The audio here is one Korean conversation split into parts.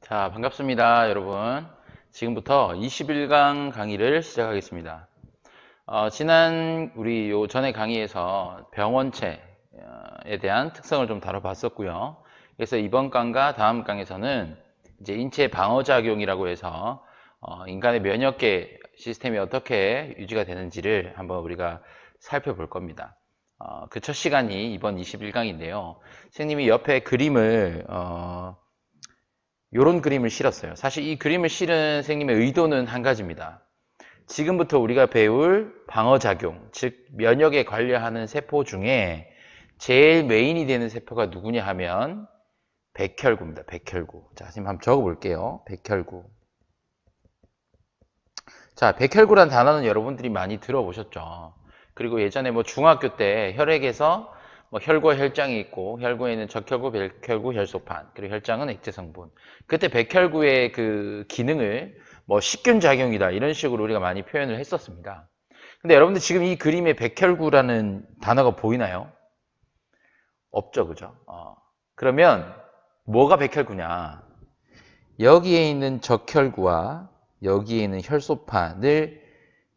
자, 반갑습니다, 여러분. 지금부터 21강 강의를 시작하겠습니다. 지난 우리 요 전에 강의에서 병원체에 대한 특성을 좀 다뤄봤었고요. 그래서 이번 강과 다음 강에서는 이제 인체 방어작용이라고 해서 인간의 면역계 시스템이 어떻게 유지가 되는지를 한번 우리가 살펴볼 겁니다. 그 첫 시간이 이번 21강인데요. 선생님이 옆에 그림을 요런 그림을 실었어요. 사실 이 그림을 실은 선생님의 의도는 한 가지입니다. 지금부터 우리가 배울 방어작용, 즉 면역에 관여하는 세포 중에 제일 메인이 되는 세포가 누구냐 하면 백혈구입니다. 백혈구. 자, 선생님 한번 적어볼게요. 백혈구. 자, 백혈구란 단어는 여러분들이 많이 들어보셨죠. 그리고 예전에 뭐 중학교 때 혈액에서 뭐 혈구와 혈장이 있고 혈구에는 적혈구, 백혈구, 혈소판, 그리고 혈장은 액체 성분. 그때 백혈구의 그 기능을 뭐 식균 작용이다 이런 식으로 우리가 많이 표현을 했었습니다. 근데 여러분들 지금 이 그림에 백혈구라는 단어가 보이나요? 없죠, 그죠? 그러면 뭐가 백혈구냐? 여기에 있는 적혈구와 여기에 있는 혈소판을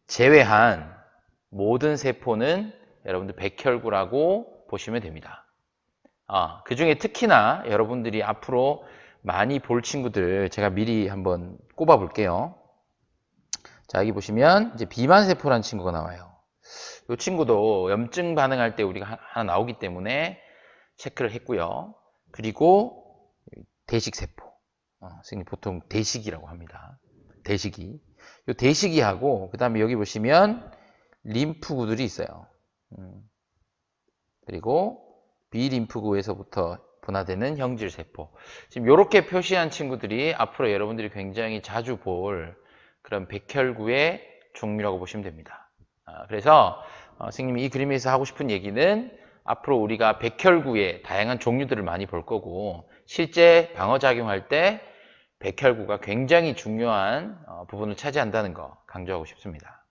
제외한 모든 세포는 여러분들 백혈구라고 보시면 됩니다. 그 중에 특히나 여러분들이 앞으로 많이 볼 친구들 제가 미리 한번 꼽아 볼게요. 자, 여기 보시면 이제 비만세포라는 친구가 나와요. 이 친구도 염증 반응할 때 우리가 하나 나오기 때문에 체크를 했고요. 그리고 대식세포. 선생님 보통 대식이라고 합니다. 대식이. 이 대식이하고 그 다음에 여기 보시면 림프구들이 있어요. 그리고 비림프구에서부터 분화되는 형질세포. 지금 이렇게 표시한 친구들이 앞으로 여러분들이 굉장히 자주 볼 그런 백혈구의 종류라고 보시면 됩니다. 그래서 선생님이 이 그림에서 하고 싶은 얘기는 앞으로 우리가 백혈구의 다양한 종류들을 많이 볼 거고 실제 방어작용할 때 백혈구가 굉장히 중요한 부분을 차지한다는 거 강조하고 싶습니다.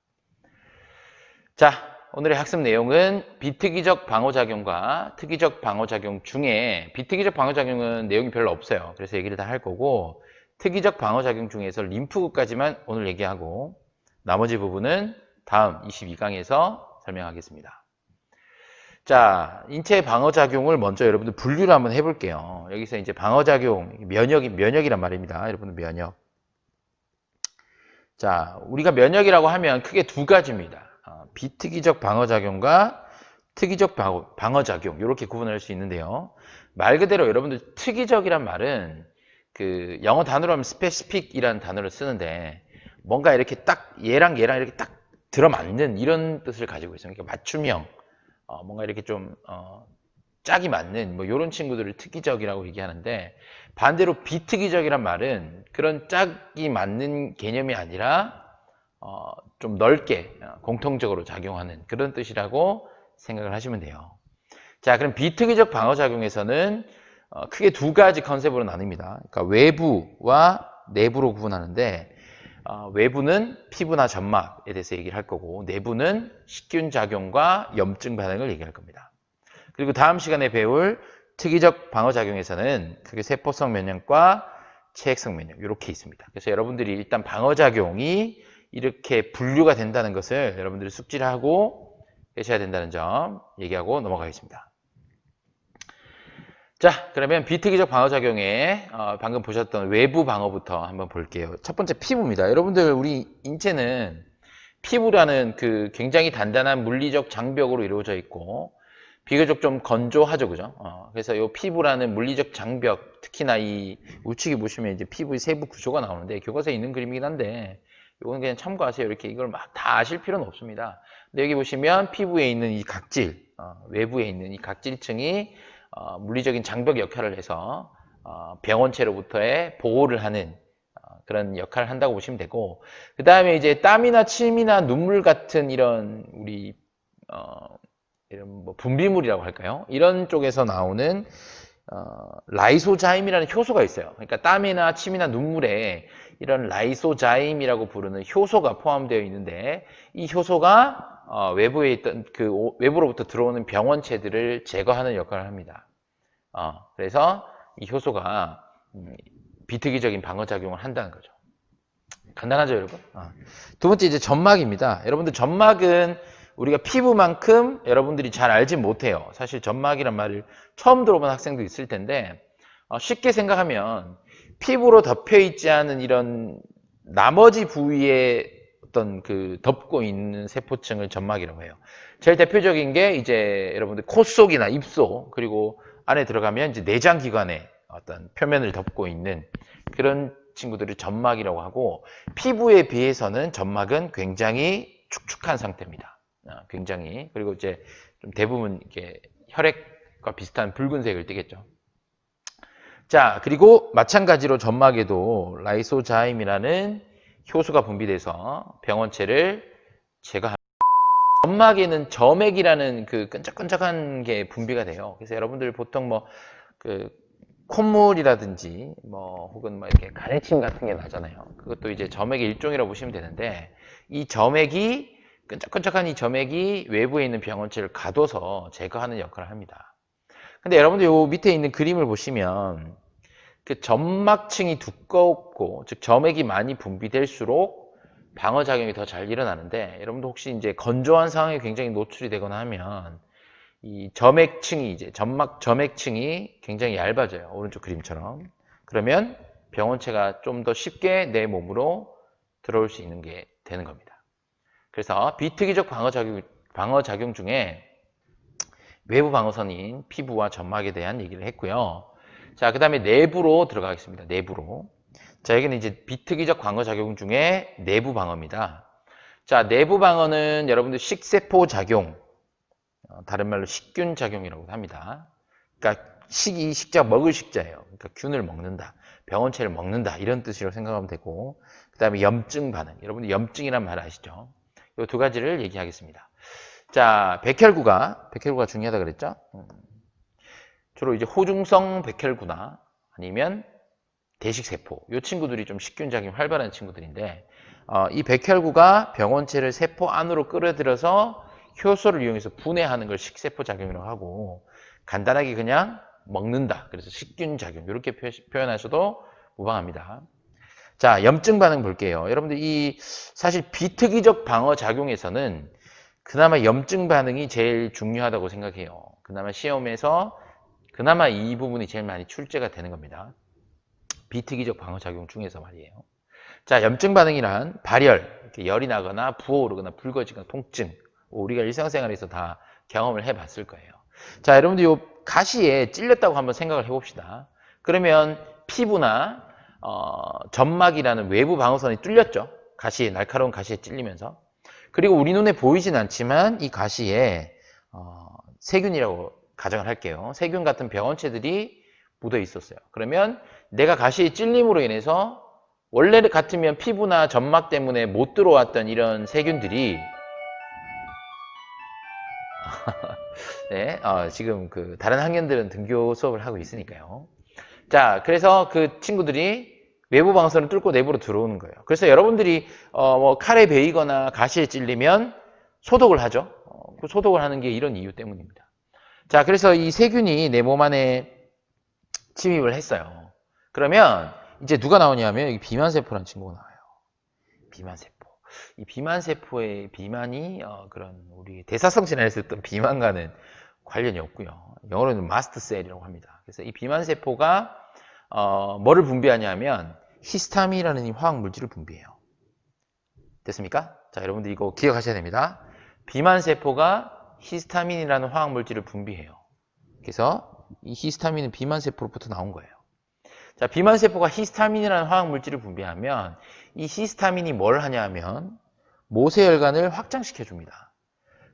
자, 오늘의 학습 내용은 비특이적 방어작용과 특이적 방어작용 중에 비특이적 방어작용은 내용이 별로 없어요. 그래서 얘기를 다 할 거고 특이적 방어작용 중에서 림프구까지만 오늘 얘기하고 나머지 부분은 다음 22강에서 설명하겠습니다. 자, 인체 방어작용을 먼저 여러분들 분류를 한번 해볼게요. 여기서 이제 방어작용, 면역이란 말입니다. 여러분들 면역. 자, 우리가 면역이라고 하면 크게 두 가지입니다. 비특이적 방어작용과 특이적 방어작용 이렇게 구분할 수 있는데요. 말 그대로 여러분들 특이적이란 말은 그 영어 단어로 하면 specific이라는 단어를 쓰는데 뭔가 이렇게 딱 얘랑 이렇게 딱 들어맞는 이런 뜻을 가지고 있어요. 그러니까 맞춤형, 뭔가 이렇게 좀 짝이 맞는 뭐 이런 친구들을 특이적이라고 얘기하는데 반대로 비특이적이란 말은 그런 짝이 맞는 개념이 아니라 좀 넓게 공통적으로 작용하는 그런 뜻이라고 생각을 하시면 돼요. 자, 그럼 비특이적 방어작용에서는 크게 두 가지 컨셉으로 나뉩니다. 그러니까 외부와 내부로 구분하는데 외부는 피부나 점막에 대해서 얘기를 할 거고 내부는 식균 작용과 염증 반응을 얘기할 겁니다. 그리고 다음 시간에 배울 특이적 방어작용에서는 크게 세포성 면역과 체액성 면역 이렇게 있습니다. 그래서 여러분들이 일단 방어작용이 이렇게 분류가 된다는 것을 여러분들이 숙지를 하고 계셔야 된다는 점 얘기하고 넘어가겠습니다. 자, 그러면 비특이적 방어작용에 방금 보셨던 외부 방어부터 한번 볼게요. 첫 번째 피부입니다. 여러분들 우리 인체는 피부라는 그 굉장히 단단한 물리적 장벽으로 이루어져 있고 비교적 좀 건조하죠, 그죠? 그래서 이 피부라는 물리적 장벽, 특히나 이 우측에 보시면 이제 피부의 세부 구조가 나오는데 교과서에 있는 그림이긴 한데 이건 그냥 참고하세요. 이렇게 이걸 막 다 아실 필요는 없습니다. 근데 여기 보시면 피부에 있는 이 각질, 외부에 있는 이 각질층이 물리적인 장벽 역할을 해서 병원체로부터의 보호를 하는 그런 역할을 한다고 보시면 되고 그 다음에 이제 땀이나 침이나 눈물 같은 이런 우리 이런 뭐 분비물이라고 할까요? 이런 쪽에서 나오는 라이소자임이라는 효소가 있어요. 그러니까 땀이나 침이나 눈물에 이런 라이소자임이라고 부르는 효소가 포함되어 있는데 이 효소가 외부에 있던 그 외부로부터 들어오는 병원체들을 제거하는 역할을 합니다. 그래서 이 효소가 비특이적인 방어작용을 한다는 거죠. 간단하죠, 여러분? 두 번째 이제 점막입니다. 여러분들 점막은 우리가 피부만큼 여러분들이 잘 알지 못해요. 사실 점막이란 말을 처음 들어본 학생도 있을 텐데 쉽게 생각하면 피부로 덮여 있지 않은 이런 나머지 부위에 어떤 그 덮고 있는 세포층을 점막이라고 해요. 제일 대표적인 게 이제 여러분들 코 속이나 입속 그리고 안에 들어가면 이제 내장기관에 어떤 표면을 덮고 있는 그런 친구들을 점막이라고 하고 피부에 비해서는 점막은 굉장히 축축한 상태입니다. 굉장히 그리고 이제 좀 대부분 이렇게 혈액과 비슷한 붉은색을 띠겠죠. 자, 그리고 마찬가지로 점막에도 라이소자임이라는 효소가 분비돼서 병원체를 제거합니다. 점막에는 점액이라는 그 끈적끈적한 게 분비가 돼요. 그래서 여러분들 보통 뭐 그 콧물이라든지 뭐 혹은 뭐 이렇게 가래침 같은 게 나잖아요. 그것도 이제 점액의 일종이라고 보시면 되는데 이 점액이 끈적끈적한 이 점액이 외부에 있는 병원체를 가둬서 제거하는 역할을 합니다. 근데 여러분들 요 밑에 있는 그림을 보시면 그 점막층이 두껍고 즉 점액이 많이 분비될수록 방어작용이 더 잘 일어나는데 여러분도 혹시 이제 건조한 상황에 굉장히 노출이 되거나 하면 이 점액층이 이제 점액층이 굉장히 얇아져요. 오른쪽 그림처럼. 그러면 병원체가 좀 더 쉽게 내 몸으로 들어올 수 있는 게 되는 겁니다. 그래서 비특이적 방어작용 중에 외부 방어선인 피부와 점막에 대한 얘기를 했고요. 자, 그 다음에 내부로 들어가겠습니다. 내부로. 자, 여기는 이제 비특이적 방어작용 중에 내부 방어입니다. 자, 내부 방어는 여러분들 식세포 작용, 다른 말로 식균 작용이라고 합니다. 그러니까 식이 식자 먹을 식자예요. 그러니까 균을 먹는다, 병원체를 먹는다 이런 뜻으로 생각하면 되고, 그 다음에 염증 반응. 여러분들 염증이란 말 아시죠? 이 두 가지를 얘기하겠습니다. 자, 백혈구가 중요하다 그랬죠? 주로 이제 호중성 백혈구나 아니면 대식세포, 이 친구들이 좀 식균작용이 활발한 친구들인데 이 백혈구가 병원체를 세포 안으로 끌어들여서 효소를 이용해서 분해하는 걸 식세포 작용이라고 하고 간단하게 그냥 먹는다. 그래서 식균작용 이렇게 표현하셔도 무방합니다. 자, 염증 반응 볼게요. 여러분들 이 사실 비특이적 방어작용에서는 그나마 염증 반응이 제일 중요하다고 생각해요. 그나마 시험에서 그나마 이 부분이 제일 많이 출제가 되는 겁니다. 비특이적 방어작용 중에서 말이에요. 자, 염증 반응이란 발열, 이렇게 열이 나거나 부어오르거나 붉어지거나 통증, 우리가 일상생활에서 다 경험을 해봤을 거예요. 자, 여러분들 이 가시에 찔렸다고 한번 생각을 해봅시다. 그러면 피부나 점막이라는 외부 방어선이 뚫렸죠. 가시에, 날카로운 가시에 찔리면서. 그리고 우리 눈에 보이진 않지만 이 가시에 세균이라고 가정을 할게요. 세균 같은 병원체들이 묻어 있었어요. 그러면 내가 가시에 찔림으로 인해서 원래 같으면 피부나 점막 때문에 못 들어왔던 이런 세균들이 네, 지금 그 다른 학년들은 등교 수업을 하고 있으니까요. 자, 그래서 그 친구들이 외부 방어선을 뚫고 내부로 들어오는 거예요. 그래서 여러분들이 뭐 칼에 베이거나 가시에 찔리면 소독을 하죠. 그 소독을 하는 게 이런 이유 때문입니다. 자, 그래서 이 세균이 내 몸 안에 침입을 했어요. 그러면 이제 누가 나오냐면 여기 비만세포라는 친구가 나와요. 비만세포. 이 비만세포의 비만이 그런 우리 대사성 질환에 있었던 비만과는 관련이 없고요. 영어로는 마스트셀이라고 합니다. 그래서 이 비만세포가 뭐를 분비하냐면 히스타민이라는 이 화학 물질을 분비해요. 됐습니까? 자, 여러분들 이거 기억하셔야 됩니다. 비만세포가 히스타민이라는 화학 물질을 분비해요. 그래서 이 히스타민은 비만세포로부터 나온 거예요. 자, 비만세포가 히스타민이라는 화학 물질을 분비하면 이 히스타민이 뭘 하냐면 모세혈관을 확장시켜 줍니다.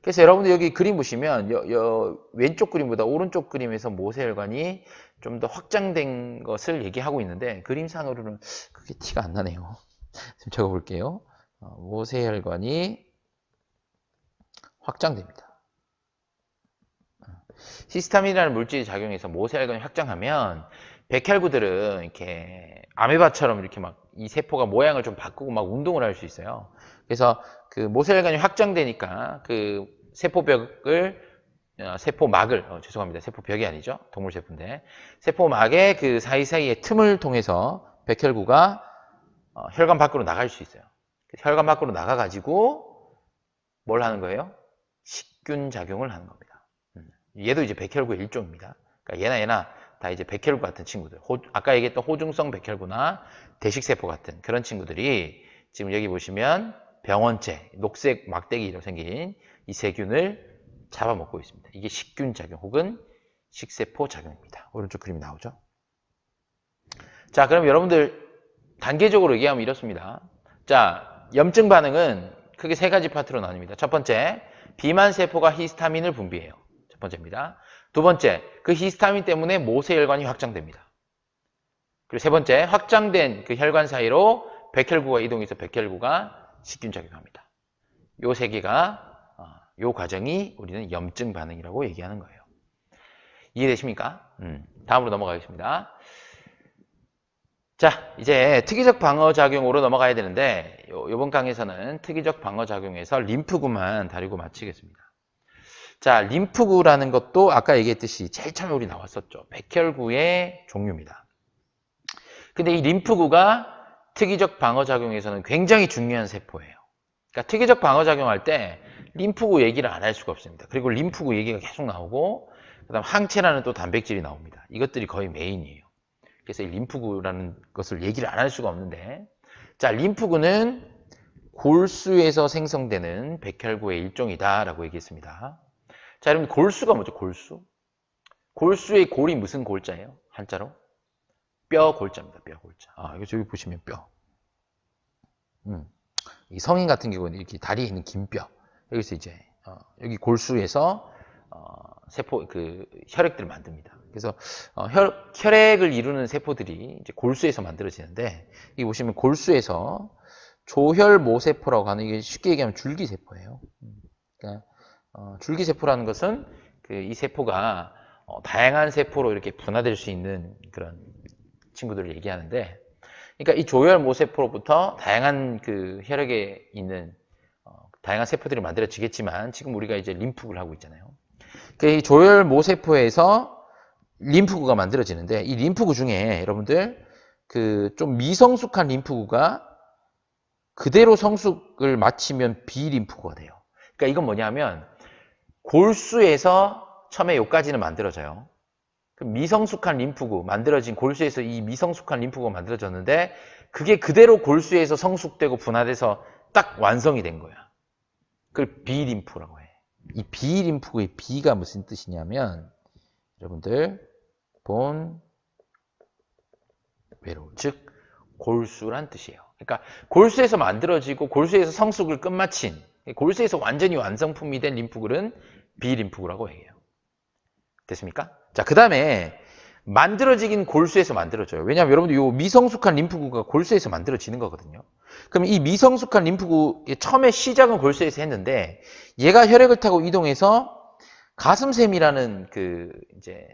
그래서 여러분들 여기 그림 보시면 왼쪽 그림보다 오른쪽 그림에서 모세혈관이 좀 더 확장된 것을 얘기하고 있는데 그림상으로는 그게 티가 안 나네요. 좀 적어볼게요. 모세혈관이 확장됩니다. 히스타민이라는 물질이 작용해서 모세혈관이 확장하면 백혈구들은 이렇게 아메바처럼 이렇게 막 이 세포가 모양을 좀 바꾸고 막 운동을 할 수 있어요. 그래서 그 모세혈관이 확장되니까 그 세포막을 죄송합니다. 세포벽이 아니죠. 동물세포인데 세포막의 그 사이사이의 틈을 통해서 백혈구가 혈관 밖으로 나갈 수 있어요. 혈관 밖으로 나가가지고 뭘 하는 거예요? 식균 작용을 하는 겁니다. 얘도 이제 백혈구의 일종입니다. 그러니까 얘나 다 이제 백혈구 같은 친구들. 아까 얘기했던 호중성 백혈구나 대식세포 같은 그런 친구들이 지금 여기 보시면 병원체, 녹색 막대기로 생긴 이 세균을 잡아먹고 있습니다. 이게 식균 작용 혹은 식세포 작용입니다. 오른쪽 그림이 나오죠. 자, 그럼 여러분들 단계적으로 얘기하면 이렇습니다. 자, 염증 반응은 크게 세 가지 파트로 나뉩니다. 첫 번째, 비만 세포가 히스타민을 분비해요. 첫 번째입니다. 두 번째, 그 히스타민 때문에 모세혈관이 확장됩니다. 그리고 세 번째, 확장된 그 혈관 사이로 백혈구가 이동해서 백혈구가 식균 작용합니다. 요 세 개가 요 과정이 우리는 염증 반응이라고 얘기하는 거예요. 이해되십니까? 다음으로 넘어가겠습니다. 자, 이제 특이적 방어작용으로 넘어가야 되는데 이번 강의에서는 특이적 방어작용에서 림프구만 다루고 마치겠습니다. 자, 림프구라는 것도 아까 얘기했듯이 제일 처음에 우리 나왔었죠. 백혈구의 종류입니다. 근데 이 림프구가 특이적 방어작용에서는 굉장히 중요한 세포예요. 그러니까 특이적 방어작용할 때 림프구 얘기를 안 할 수가 없습니다. 그리고 림프구 얘기가 계속 나오고 그다음 항체라는 또 단백질이 나옵니다. 이것들이 거의 메인이에요. 그래서 이 림프구라는 것을 얘기를 안 할 수가 없는데, 자, 림프구는 골수에서 생성되는 백혈구의 일종이다라고 얘기했습니다. 자, 여러분 골수가 뭐죠? 골수. 골수의 골이 무슨 골자예요? 한자로? 뼈 골자입니다. 뼈 골자. 이거 저기 보시면 뼈. 이 성인 같은 경우는 이렇게 다리에 있는 긴 뼈. 여기서 이제 여기 골수에서 세포 그 혈액들을 만듭니다. 그래서 혈액을 이루는 세포들이 이제 골수에서 만들어지는데, 이 보시면 골수에서 조혈모세포라고 하는, 이게 쉽게 얘기하면 줄기세포예요. 그러니까 줄기세포라는 것은 이 세포가 다양한 세포로 이렇게 분화될 수 있는 그런 친구들을 얘기하는데, 그러니까 이 조혈모세포로부터 다양한 그 혈액에 있는 다양한 세포들이 만들어지겠지만, 지금 우리가 이제 림프구를 하고 있잖아요. 이 조혈모세포에서 림프구가 만들어지는데, 이 림프구 중에 여러분들 그 좀 미성숙한 림프구가 그대로 성숙을 마치면 비림프구가 돼요. 그러니까 이건 뭐냐면 골수에서 처음에 요까지는 만들어져요. 그 미성숙한 림프구 만들어진 골수에서 이 미성숙한 림프구가 만들어졌는데, 그게 그대로 골수에서 성숙되고 분화돼서 딱 완성이 된 거야. 그걸 비림프라고 해. 이 비림프구의 비가 무슨 뜻이냐면 여러분들 본 외로, 즉 골수란 뜻이에요. 그러니까 골수에서 만들어지고 골수에서 성숙을 끝마친, 골수에서 완전히 완성품이 된 림프구는 비림프구라고 얘기해요. 됐습니까? 자, 그 다음에 만들어지긴 골수에서 만들어져요. 왜냐하면 여러분들 이 미성숙한 림프구가 골수에서 만들어지는 거거든요. 그럼 이 미성숙한 림프구 처음에 시작은 골수에서 했는데, 얘가 혈액을 타고 이동해서 가슴샘이라는 그 이제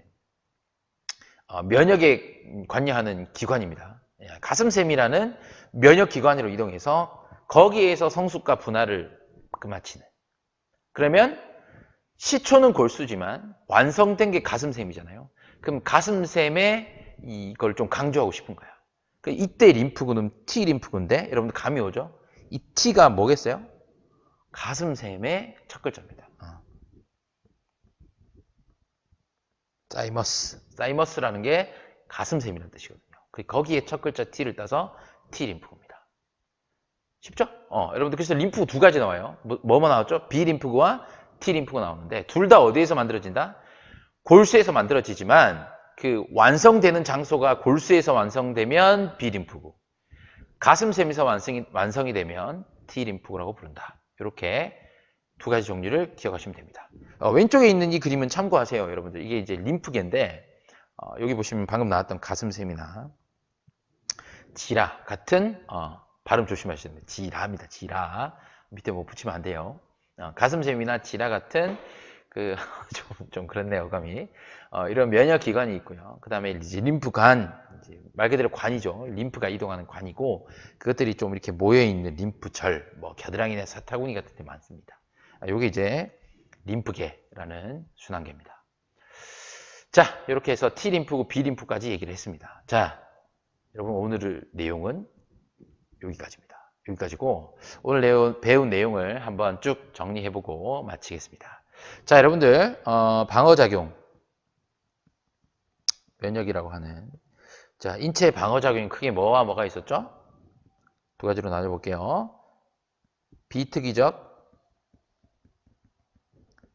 면역에 관여하는 기관입니다. 가슴샘이라는 면역 기관으로 이동해서 거기에서 성숙과 분화를 마치는. 그러면 시초는 골수지만 완성된 게 가슴샘이잖아요. 그럼 가슴샘에 이걸 좀 강조하고 싶은 거야. 이때 림프구는 T 림프구인데 여러분들 감이 오죠? 이 T가 뭐겠어요? 가슴샘의 첫 글자입니다. 사이머스라는 게 가슴샘이라는 뜻이거든요. 거기에 첫 글자 T를 따서 T 림프구입니다. 쉽죠? 여러분들 그래서 림프구 두 가지 나와요. 뭐뭐 나왔죠? B 림프구와 T 림프구가 나오는데, 둘 다 어디에서 만들어진다? 골수에서 만들어지지만 그 완성되는 장소가 골수에서 완성되면 B 림프구, 가슴샘에서 완성이 되면 T 림프구라고 부른다. 이렇게 두 가지 종류를 기억하시면 됩니다. 왼쪽에 있는 이 그림은 참고하세요, 여러분들. 이게 이제 림프계인데, 여기 보시면 방금 나왔던 가슴샘이나 지라 같은 발음 조심하셔야 됩니다. 지라입니다. 지라. 밑에 뭐 붙이면 안 돼요. 가슴샘이나 지라 같은 좀 그렇네요, 감이. 이런 면역 기관이 있고요. 그 다음에 이제 림프관, 말 그대로 관이죠. 림프가 이동하는 관이고, 그것들이 좀 이렇게 모여있는 림프절, 뭐 겨드랑이나 사타구니 같은 데 많습니다. 요게 이제 림프계라는 순환계입니다. 자, 이렇게 해서 T 림프구, B 림프까지 얘기를 했습니다. 자, 여러분 오늘 내용은 여기까지입니다. 여기까지고 오늘 배운 내용을 한번 쭉 정리해보고 마치겠습니다. 자, 여러분들 방어작용 면역이라고 하는 자 인체 방어작용이 크게 뭐와 뭐가 있었죠? 두 가지로 나눠볼게요. 비특이적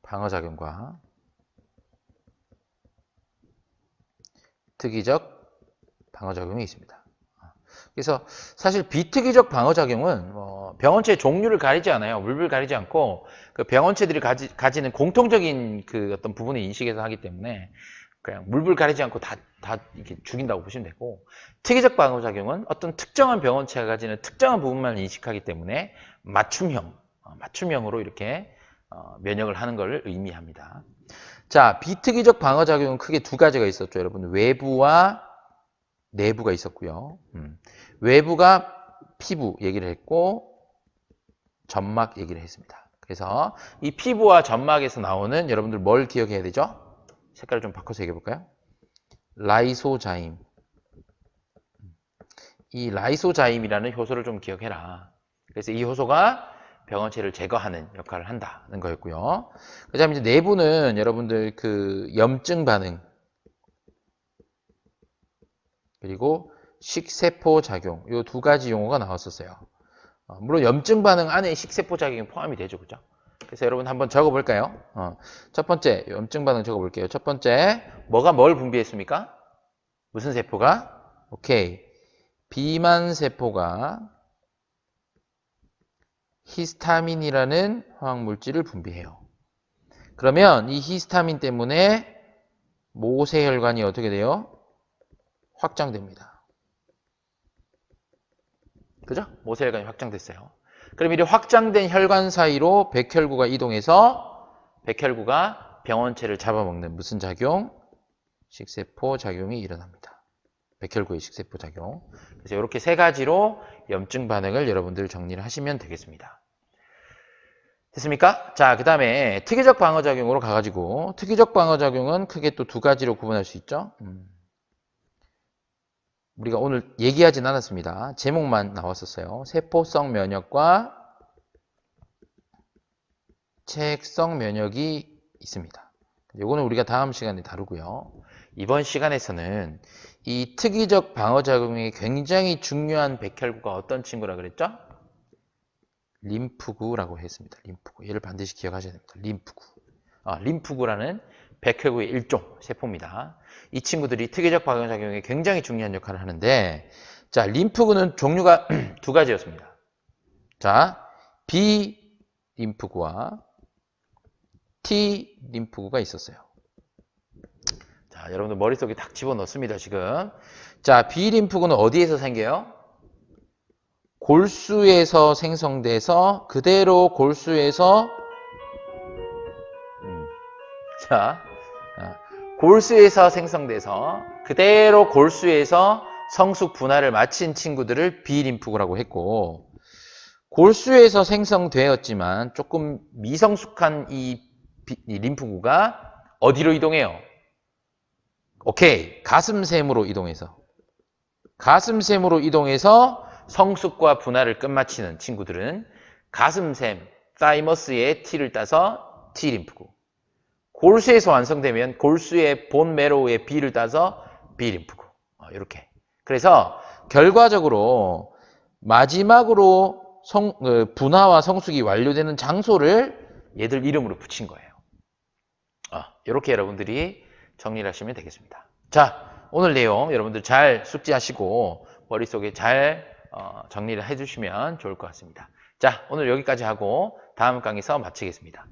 방어작용과 특이적 방어작용이 있습니다. 그래서 사실 비특이적 방어작용은 병원체 종류를 가리지 않아요. 물불 가리지 않고 그 병원체들이 가지는 공통적인 그 어떤 부분을 인식해서 하기 때문에 그냥 물불 가리지 않고 다 이렇게 죽인다고 보시면 되고, 특이적 방어작용은 어떤 특정한 병원체가 가지는 특정한 부분만 인식하기 때문에 맞춤형으로 이렇게 면역을 하는 것을 의미합니다. 자, 비특이적 방어작용은 크게 두 가지가 있었죠. 여러분, 외부와 내부가 있었고요. 외부가 피부 얘기를 했고 점막 얘기를 했습니다. 그래서 이 피부와 점막에서 나오는 여러분들 뭘 기억해야 되죠? 색깔을 좀 바꿔서 얘기해 볼까요? 라이소자임. 이 라이소자임이라는 효소를 좀 기억해라. 그래서 이 효소가 병원체를 제거하는 역할을 한다는 거였고요. 그 다음에 이제 내부는 여러분들 그 염증 반응 그리고 식세포 작용 이 두 가지 용어가 나왔었어요. 물론 염증 반응 안에 식세포 작용이 포함이 되죠, 그죠? 그래서 여러분 한번 적어볼까요? 첫 번째 염증 반응 적어볼게요. 첫 번째 뭐가 뭘 분비했습니까? 무슨 세포가? 오케이, 비만 세포가 히스타민이라는 화학물질을 분비해요. 그러면 이 히스타민 때문에 모세혈관이 어떻게 돼요? 확장됩니다. 그죠? 모세혈관이 확장됐어요. 그럼 이 확장된 혈관 사이로 백혈구가 이동해서 백혈구가 병원체를 잡아먹는 무슨 작용? 식세포 작용이 일어납니다. 백혈구의 식세포 작용. 그래서 이렇게 세 가지로 염증 반응을 여러분들 정리를 하시면 되겠습니다. 됐습니까? 자, 그 다음에 특이적 방어작용으로 가가지고, 특이적 방어작용은 크게 또 두 가지로 구분할 수 있죠. 우리가 오늘 얘기하진 않았습니다. 제목만 나왔었어요. 세포성 면역과 체액성 면역이 있습니다. 이거는 우리가 다음 시간에 다루고요. 이번 시간에서는 이 특이적 방어작용이 굉장히 중요한 백혈구가 어떤 친구라 그랬죠? 림프구라고 했습니다. 림프구. 얘를 반드시 기억하셔야 됩니다. 림프구. 림프구라는 백혈구의 일종 세포입니다. 이 친구들이 특이적 방어작용에 굉장히 중요한 역할을 하는데, 자, 림프구는 종류가 두 가지였습니다. 자, B 림프구와 T 림프구가 있었어요. 자, 여러분들 머릿속에 딱 집어넣습니다, 지금. 자, B 림프구는 어디에서 생겨요? 골수에서 생성돼서 그대로 골수에서 골수에서 생성돼서 그대로 골수에서 성숙 분할을 마친 친구들을 B림프구라고 했고, 골수에서 생성되었지만 조금 미성숙한 이 림프구가 어디로 이동해요? 오케이, 가슴샘으로 이동해서 성숙과 분할을 끝마치는 친구들은 가슴샘, 사이머스의 T를 따서 T림프구. 골수에서 완성되면 골수의 본 매로우의 B를 따서 B림프구. 이렇게. 그래서 결과적으로 마지막으로 분화와 성숙이 완료되는 장소를 얘들 이름으로 붙인 거예요. 이렇게 여러분들이 정리를 하시면 되겠습니다. 자, 오늘 내용 여러분들 잘 숙지하시고 머릿속에 잘 정리를 해주시면 좋을 것 같습니다. 자, 오늘 여기까지 하고 다음 강의에서 마치겠습니다.